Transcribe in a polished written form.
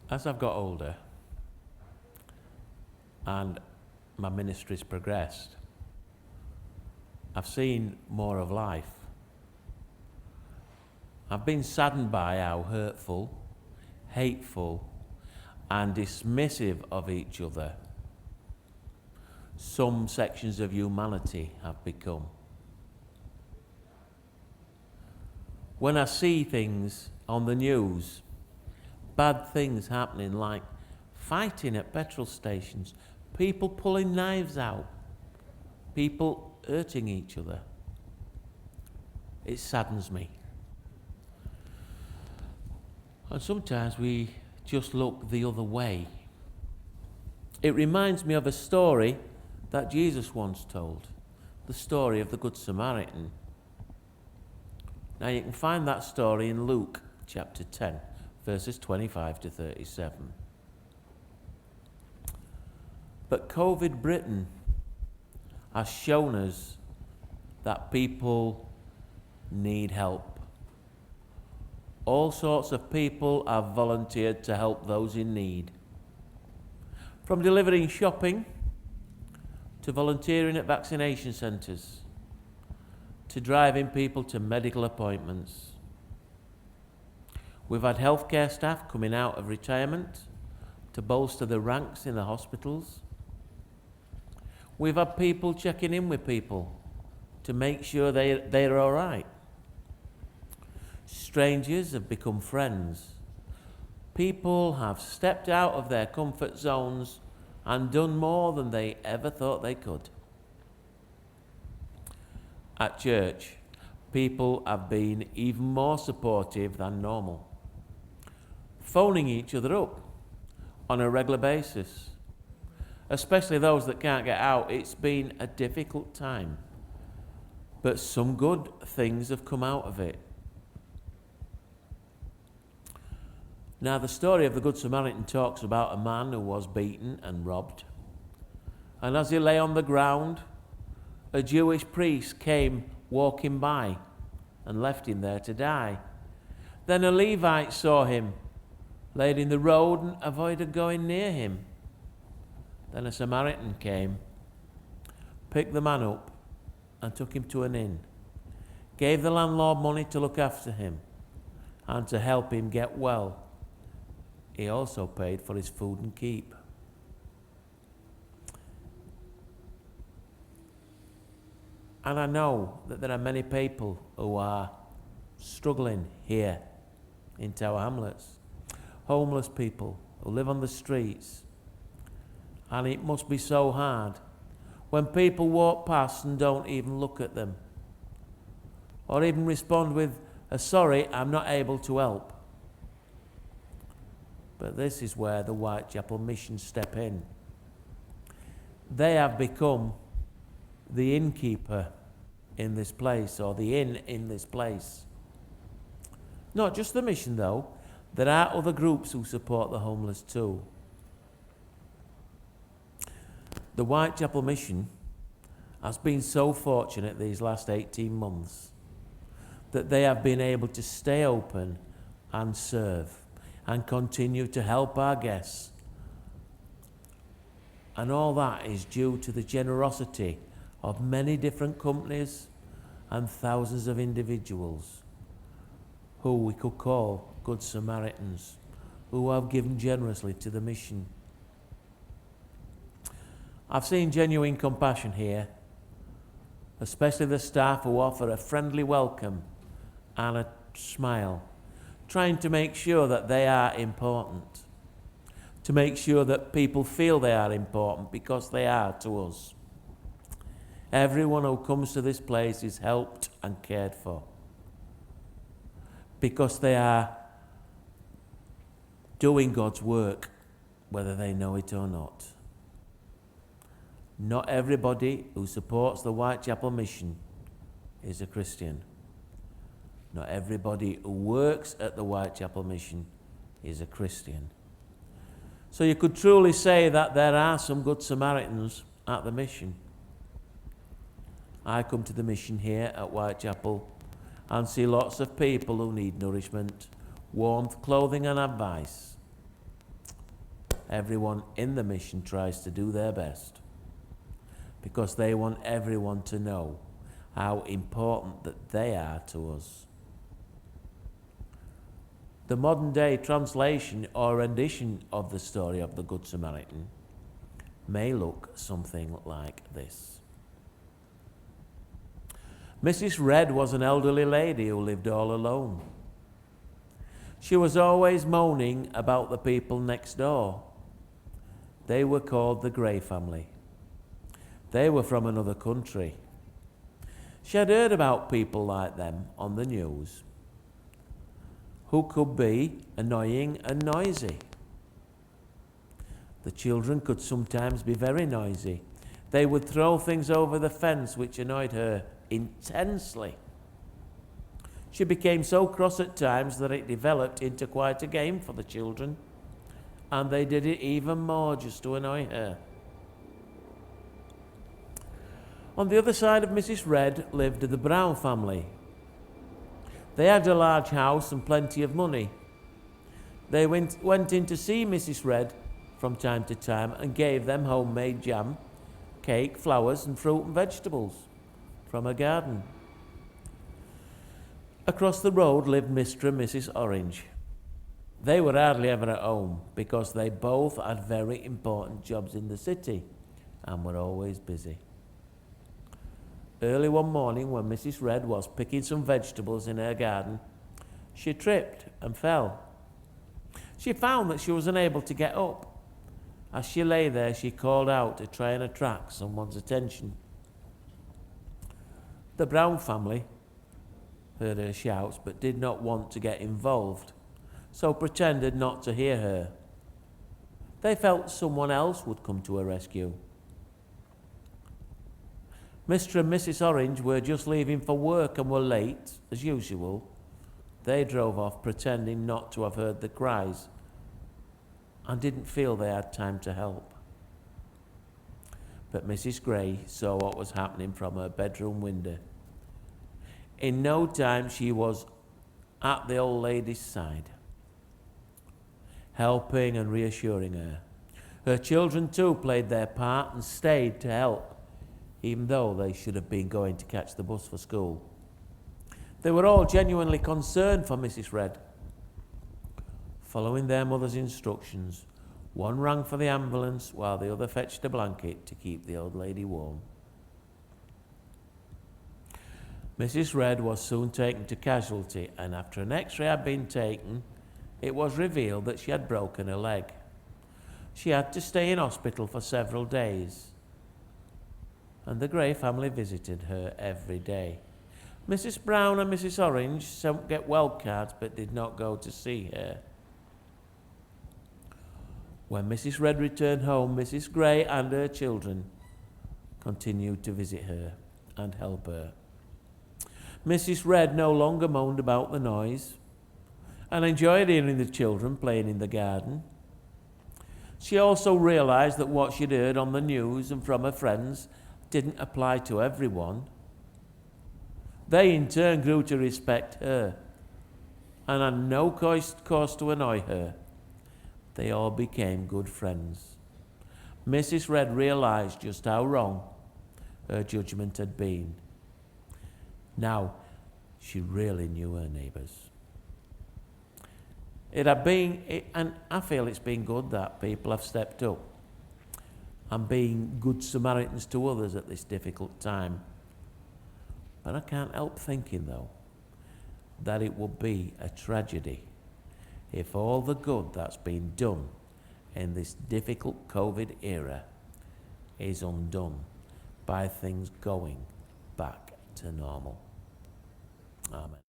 As I've got older and my ministry's progressed, I've seen more of life. I've been saddened by how hurtful, hateful, and dismissive of each other some sections of humanity have become. When I see things on the news, bad things happening like fighting at petrol stations, people pulling knives out, people hurting each other, it saddens me. And sometimes we just look the other way. It reminds me of a story that Jesus once told, the story of the Good Samaritan. Now you can find that story in Luke chapter 10, verses 25 to 37. But COVID Britain has shown us that people need help. All sorts of people have volunteered to help those in need. From delivering shopping, to volunteering at vaccination centres, to driving people to medical appointments. We've had healthcare staff coming out of retirement to bolster the ranks in the hospitals. We've had people checking in with people to make sure they're all right. Strangers have become friends. People have stepped out of their comfort zones and done more than they ever thought they could. At church, people have been even more supportive than normal, phoning each other up on a regular basis. Especially those that can't get out, it's been a difficult time. But some good things have come out of it. Now, the story of the Good Samaritan talks about a man who was beaten and robbed. And as he lay on the ground, a Jewish priest came walking by and left him there to die. Then a Levite saw him, laid in the road, and avoided going near him. Then a Samaritan came, picked the man up, and took him to an inn, gave the landlord money to look after him and to help him get well. He also paid for his food and keep. And I know that there are many people who are struggling here in Tower Hamlets. Homeless people who live on the streets. And it must be so hard when people walk past and don't even look at them, or even respond with a sorry, I'm not able to help. But this is where the Whitechapel Mission step in. They have become the innkeeper in this place, or the inn in this place. Not just the mission though, there are other groups who support the homeless too. The Whitechapel Mission has been so fortunate these last 18 months that they have been able to stay open and serve and continue to help our guests. And all that is due to the generosity of many different companies and thousands of individuals who we could call Good Samaritans, who have given generously to the mission. I've seen genuine compassion here, especially the staff who offer a friendly welcome and a smile, trying to make sure that they are important, to make sure that people feel they are important, because they are to us. Everyone who comes to this place is helped and cared for, because they are doing God's work, whether they know it or not. Not everybody who supports the Whitechapel Mission is a Christian. Not everybody who works at the Whitechapel Mission is a Christian. So you could truly say that there are some Good Samaritans at the mission. I come to the mission here at Whitechapel and see lots of people who need nourishment, warmth, clothing and advice. everyone in the mission tries to do their best because they want everyone to know how important that they are to us. The modern day translation or rendition of the story of the Good Samaritan may look something like this. Mrs. Red was an elderly lady who lived all alone. She was always moaning about the people next door. They were called the Gray family. They were from another country. She had heard about people like them on the news, who could be annoying and noisy. The children could sometimes be very noisy. They would throw things over the fence, which annoyed her intensely. She became so cross at times that it developed into quite a game for the children, and they did it even more just to annoy her. On the other side of Mrs. Red lived the Brown family. They had a large house and plenty of money. They went in to see Mrs. Red from time to time and gave them homemade jam, cake, flowers and fruit and vegetables from her garden. Across the road lived Mr. and Mrs. Orange. They were hardly ever at home because they both had very important jobs in the city and were always busy. Early one morning when Mrs. Red was picking some vegetables in her garden, she tripped and fell. She found that she was unable to get up. As she lay there, she called out to try and attract someone's attention. The Brown family heard her shouts but did not want to get involved, so pretended not to hear her. They felt someone else would come to her rescue. Mr. and Mrs. Orange were just leaving for work and were late, as usual. They drove off pretending not to have heard the cries and didn't feel they had time to help. But Mrs. Gray saw what was happening from her bedroom window. In no time, she was at the old lady's side, helping and reassuring her. Her children too played their part and stayed to help, even though they should have been going to catch the bus for school. They were all genuinely concerned for Mrs. Red. Following their mother's instructions, one rang for the ambulance while the other fetched a blanket to keep the old lady warm. Mrs. Red was soon taken to casualty, and after an x-ray had been taken, it was revealed that she had broken her leg. She had to stay in hospital for several days, and the Gray family visited her every day. Mrs. Brown and Mrs. Orange sent get well cards but did not go to see her. When Mrs. Red returned home, Mrs. Gray and her children continued to visit her and help her. Mrs. Red no longer moaned about the noise and enjoyed hearing the children playing in the garden. She also realized that what she'd heard on the news and from her friends didn't apply to everyone. They in turn grew to respect her and had no cause to annoy her. They all became good friends. Mrs. Red realized just how wrong her judgment had been. Now she really knew her neighbours. And I feel it's been good that people have stepped up and been good Samaritans to others at this difficult time. But I can't help thinking, though, that it would be a tragedy if all the good that's been done in this difficult COVID era is undone by things going back to normal. Amen.